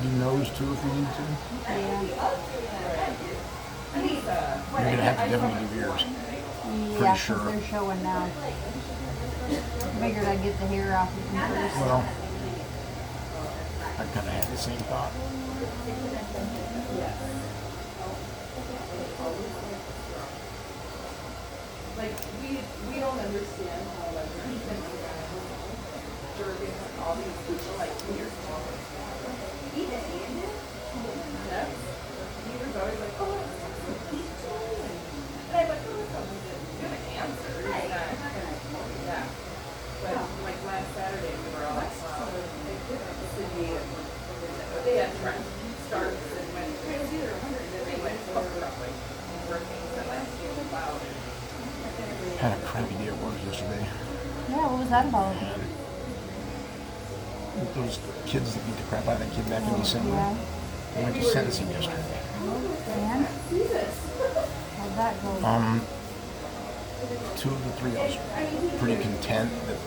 do nose too if we need to. Yeah. You're gonna have to definitely do ears. Yeah, Pretty because sure. they're showing now. Figured I'd get the hair off of them first. Well, I kind of had the same thought. Like we don't understand how like Durgan and all these people like years ago. Even Andy? Yes. He was always like, oh, and I'm like, oh, it's gonna answer. He's not. Yeah. But like last Saturday we were all like, wow, Sydney and they had friends starts and went crazy or 100 and then they went probably working so last year about it. Had a crappy day at work yesterday. Yeah, what was that about? Those kids that beat the crap out of that kid back in December. Yeah. They went to sentencing yesterday. And? How'd that go? Two of the three of us pretty content that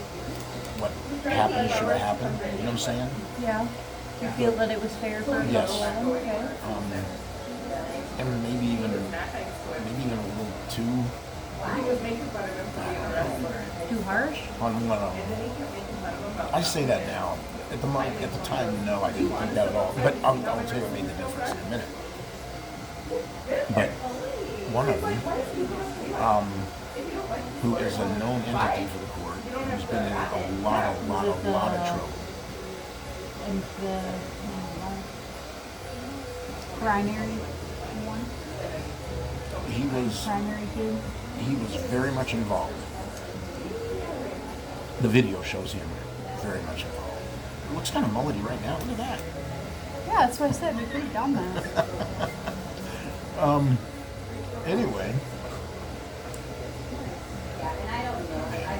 what happened should have happened. You know what I'm saying? Yeah. You feel that it was fair for Yes. 11? Okay. And maybe even a little too Too harsh? on one of them. I say that now. At the time, no, I didn't think that at all. But I'll tell you what made the difference in a minute. But one of them, who is a known entity for the court, who's been in a lot of trouble. And the primary one? Primary kid? He was very much involved. The video shows him very much involved. He looks kind of mullety right now. Look at that. Yeah, that's what I said. You're pretty dumbass. Anyway,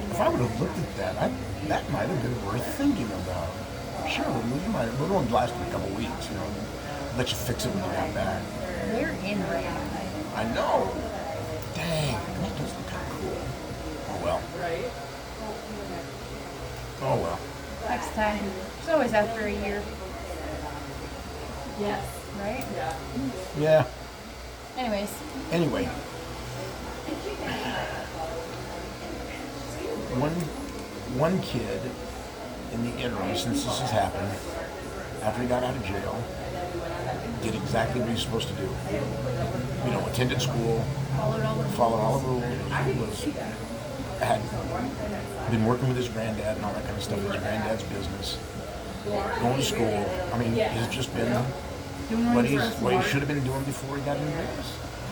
if I would have looked at that, that might have been worth thinking about. Sure, we only lasted a couple weeks, you know. Let you fix it when you got back. They're in right now. I know. Dang, that does look kind of cool. Oh well. Oh well. Next time. It's always after a year. Yes. Right? Yeah. Anyways. Anyway. One kid in the interim, since this has happened, after he got out of jail, did exactly what he's supposed to do. You know, attended school, followed all the rules, had been working with his granddad and all that kind of stuff, his granddad's business, going to school. I mean, he's just been what he should have been doing before he got into this.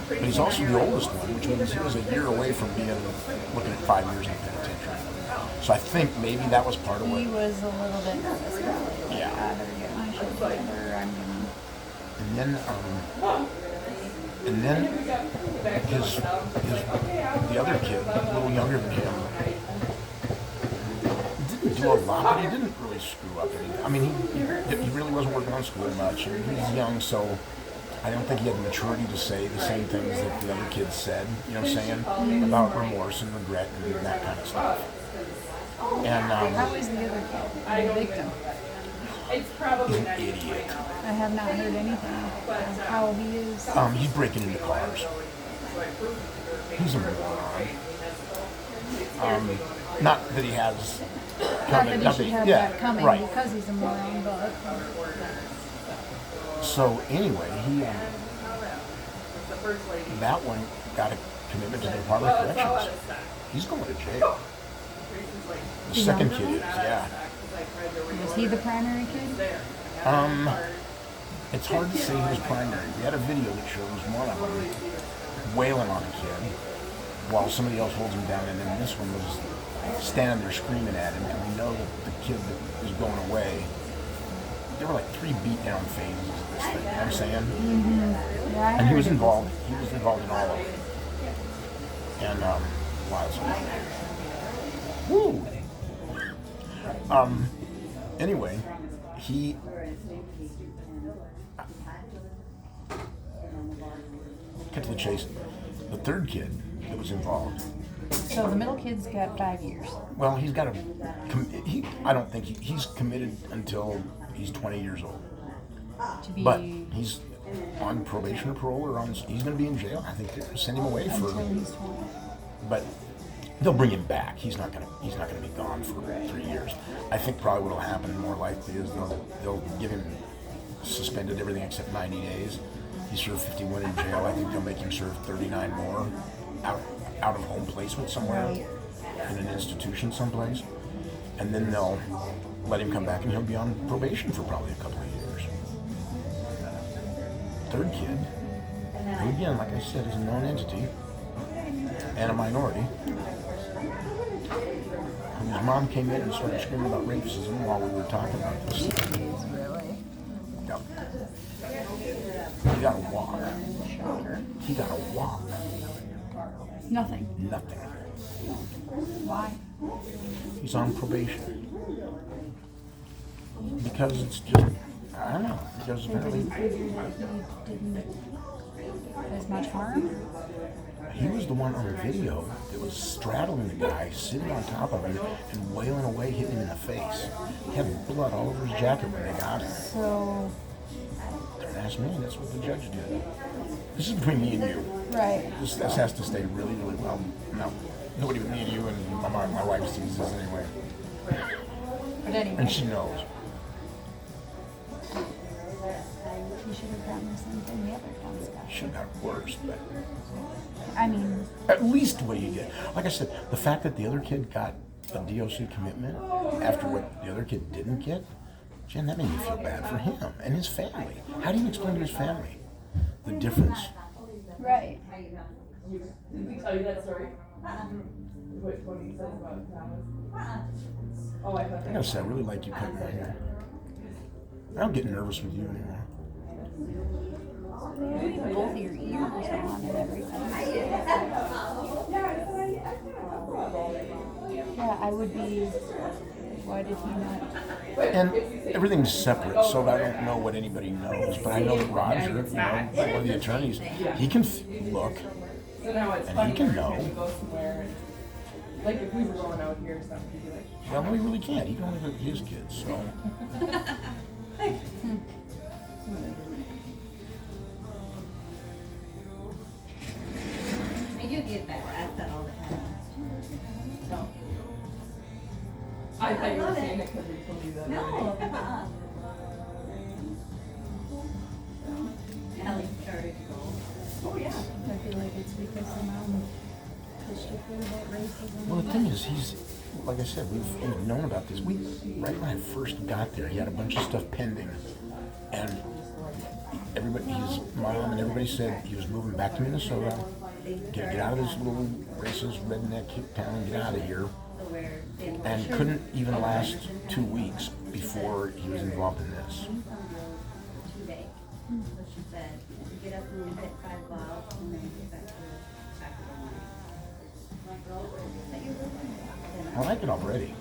But he's also the oldest one, which means he was a year away from looking at 5 years in the penitentiary. So I think maybe that was part of what... He was a little bit nervous about it. Yeah. I better get my shit together. And then the other kid, a little younger than him, didn't do a lot, but he didn't really screw up anything. I mean, he really wasn't working on school much, and he was young, so I don't think he had the maturity to say the same things that the other kids said, you know what I'm saying, about remorse and regret and that kind of stuff. And How is the other kid? The victim? It's probably he's an idiot. I have not heard anything of how he is. He's breaking into cars. He's a moron. Not that he has... Not that he should have that coming right. because he's a moron, but... So anyway, that one got a commitment to the Department of Corrections. He's going to jail. The second kid is, yeah. Was he the primary kid? It's hard to say he was primary. We had a video that shows one of them wailing on a kid while somebody else holds him down, and then this one was standing there screaming at him, and we know that the kid that was going away, there were like 3 beat-down phases of this thing, you know what I'm saying? Mm-hmm. Yeah, And he was involved in all of it. And, wow, woo! Anyway, cut to the chase. The third kid that was involved. So the middle kid's got 5 years. Well, he's got I don't think he's committed until he's 20 years old. to be But he's on probation or parole, or he's going to be in jail. I think they're going to send him away for. until he's 20. But they'll bring him back. He's not going to be gone for 3 years. I think probably what will happen more likely is they'll give him suspended everything except 90 days. He served 51 in jail. I think they'll make him serve 39 more out of home placement somewhere Right. in an institution someplace, and then they'll let him come back and he'll be on probation for probably a couple of years. Third kid, who again, like I said, is a known entity and a minority, whose mom came in and started screaming about racism while we were talking about this. Really? Yep. He got a walk. He got a walk. Nothing. Nothing. Why? He's on probation. Because it's just, I don't know, because They apparently didn't figure that he didn't as much harm? he was the one on the video that was straddling the guy, sitting on top of him, and wailing away, hitting him in the face. He had blood all over his jacket when they got him. So, Don't ask me, that's what the judge did. This is between me and you. right. This has to stay really, really well. No, nobody but me and you, and my wife sees this anyway. But anyway, And she knows. he should have gotten the same thing the other guys got. Should have got worse, but I mean, at least what you get. Like I said, the fact that the other kid got a DOC commitment after what the other kid didn't get, Jen, that made me feel bad for him and his family. How do you explain to his family the difference? right. Did we tell you that story? What he says about Thomas? Oh, I thought I gotta say, I really like you cutting my hair. I don't get nervous with you anymore. You have both of your ears on and everything. Yeah, I would be. Why did he not? And everything's separate, so I don't know what anybody knows. But I know that Roger, one of the attorneys, he can look So now it's and funny he can when we know. go somewhere and, like if we were going out here or something, he'd be like, Well, no, he really can't. He can only look at his kids. So You get that. I said all the time. no. I thought you were saying it because we told you that. No. already. Ellie started to go. Oh yeah. I feel like it's because the mom pushed her through about racism. well, the thing is, he's like I said, we've known about this. Right when I first got there, he had a bunch of stuff pending, and everybody, his mom and everybody said he was moving back to Minnesota. Get out of this little racist redneck hick town, get out of here. Where they were And couldn't even last 2 weeks before he was involved in this. too big. So she said, get up and hit 5 balls and then get back to the line. I like it already.